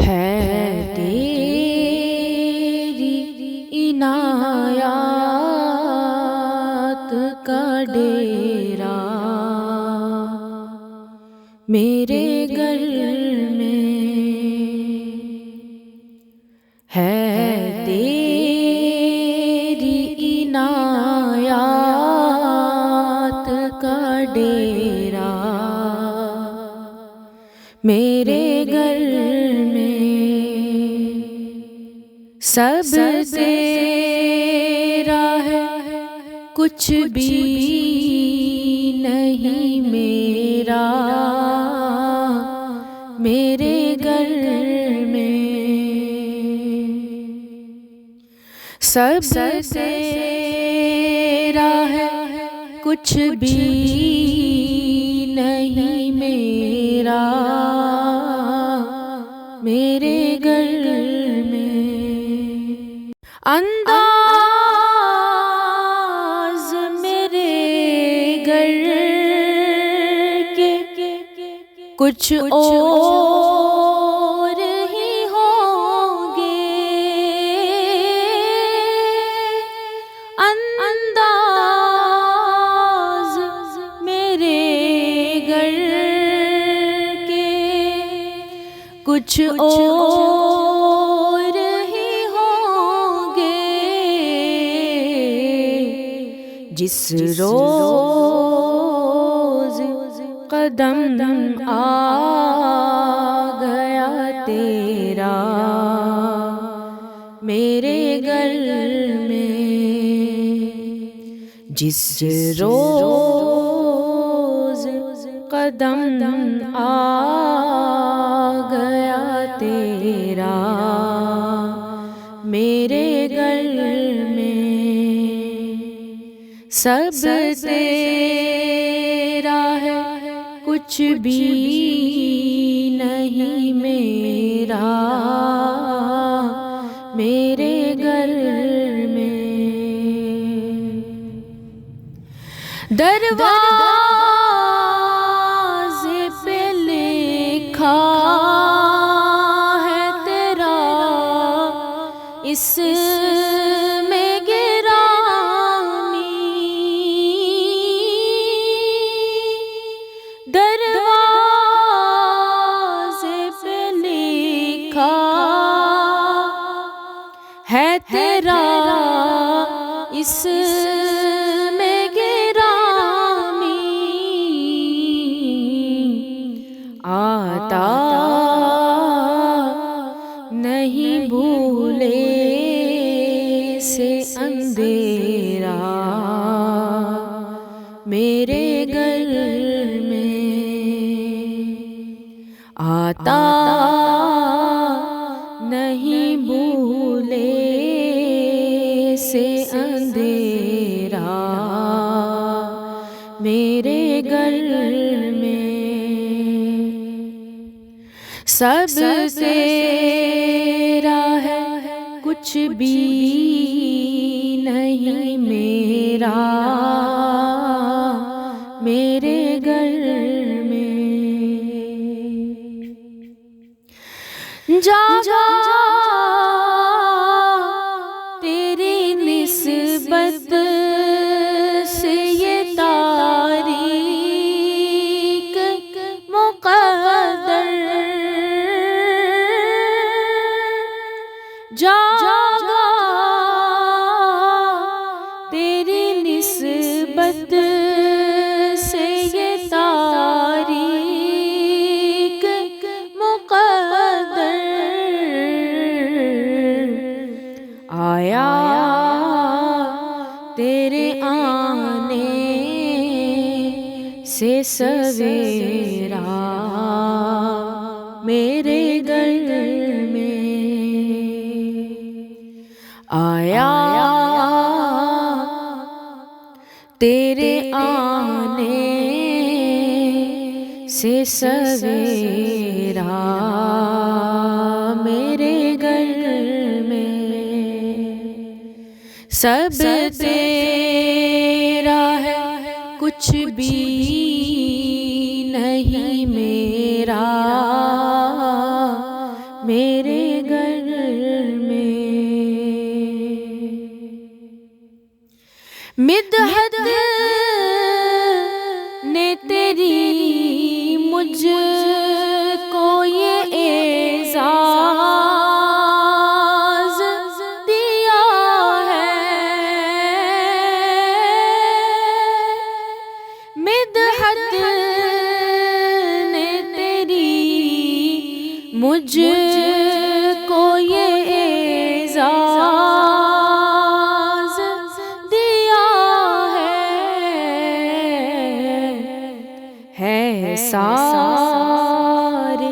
ہے تیری عنایات کا ڈیرا میرے گھر میں، ہے تیری عنایات کا ڈیرا میرے گھر میں، سب تیرا ہے کچھ بھی نہیں میرا، میرے گھر میں سب تیرا ہے کچھ بھی نہیں میرا، میرے گھر میں انداز میرے گھر کے کچھ اور ہی ہوں گے، انداز میرے گھر کے کچھ اور ہی ہوں گے، جس روز قدم آ گیا تیرا میرے گھر میں، جس روز قدم آ گیا تیرا میرے گھر میں، سب تیرا ہے کچھ بھی نہیں میرا، میرے گھر میں دروازے پہ لکھا ہے تیرا اس میں گرامی، دروازے پہ لکھا ہے تیرا اس میں گرامی، آتا نہیں بھولے سے اندھیرا میرے گھر میں، آتا نہیں بھولے سے اندھیرا میرے گھر میں، سب تیرا ہے کچھ بھی نہیں میرا، میرے گھر میں جاگا تیری نسبت سے یہ تاریک مقدر، جاگا تیری نسبت سے یہ تاریک مقدر، آیا تیرے آنے سے سویرا میرے گھر میں، آیا تیرے آنے سے سویرا میرے گھر میں، سب تیرا ہے کچھ بھی نہیں میرا، میرے گھر میں مدحت نے تیری مجھ کو یہ اعزاز دیا ہے، مدحت نے تیری مجھ کو یہ اعزاز دیا ہے سارے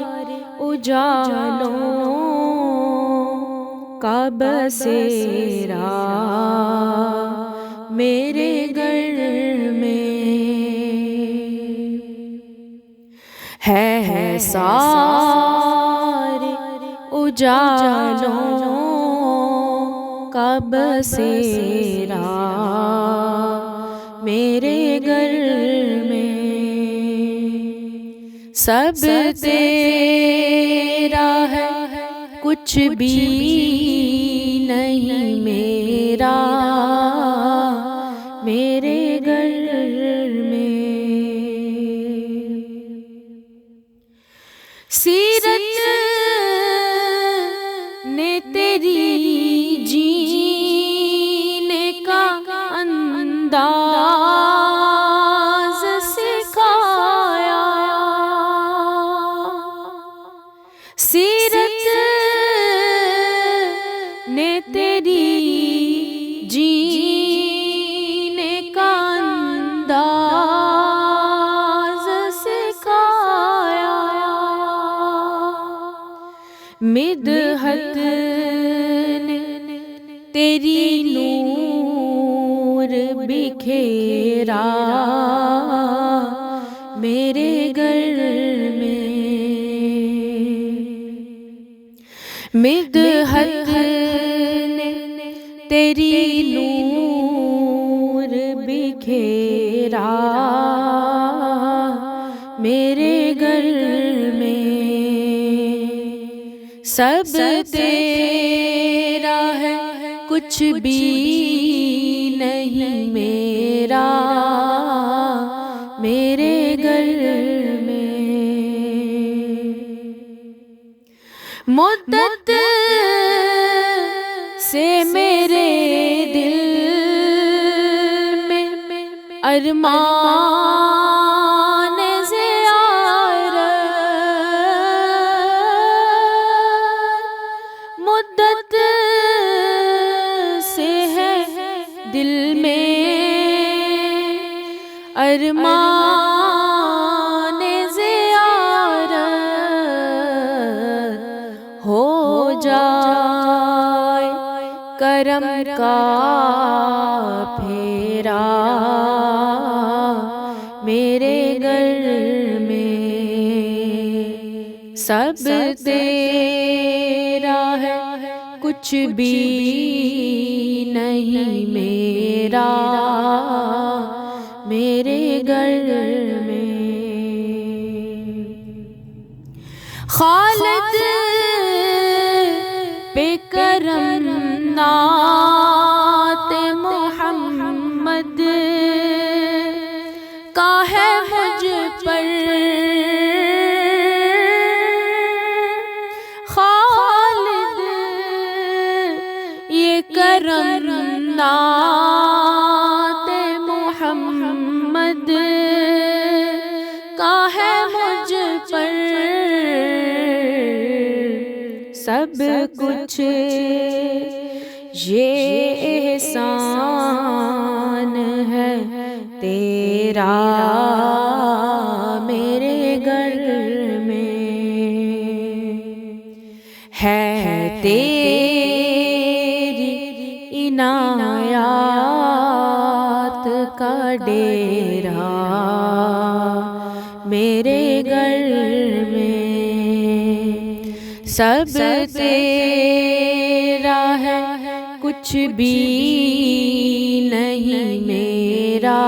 اجالوں کا بسیرا میرے گھر میں ہے سارے اجالوں کا بسیرا میرے گھر میں، سب تیرا ہے کچھ بھی نہیں میرا میرے گھر میں، سیرت نے تیری جینے کا انداز سکھایا، سیرت نے تیری جینے کا انداز سکھایا، مدحت نے تیری نور بکھیرا میرے گھر میں، مدحت نے تیری نور بکھیرا میرے گھر میں، سب تیرا ہے کچھ بھی نہیں میرا میرے گھر میں، مدت سے میرے دل میں ارمان زیارت، مدت سے ہے دل میں ارمان زیارت، ہو جائے کرم کا پھیرا میرے گھر میں، سب تیرا ہے کچھ بھی نہیں میرا میرے گھر میں، خالد پہ کرم نعت محمد کا ہے مجھ پر، خالد یہ کرم نعت محمد کا ہے مجھ پر، سب کچھ یہ احسان ہے تیرا میرے گھر میں، ہے تیری عنایات کا ڈیرا میرے گھر میں، سب تیرا ہے کچھ بھی نہیں میرا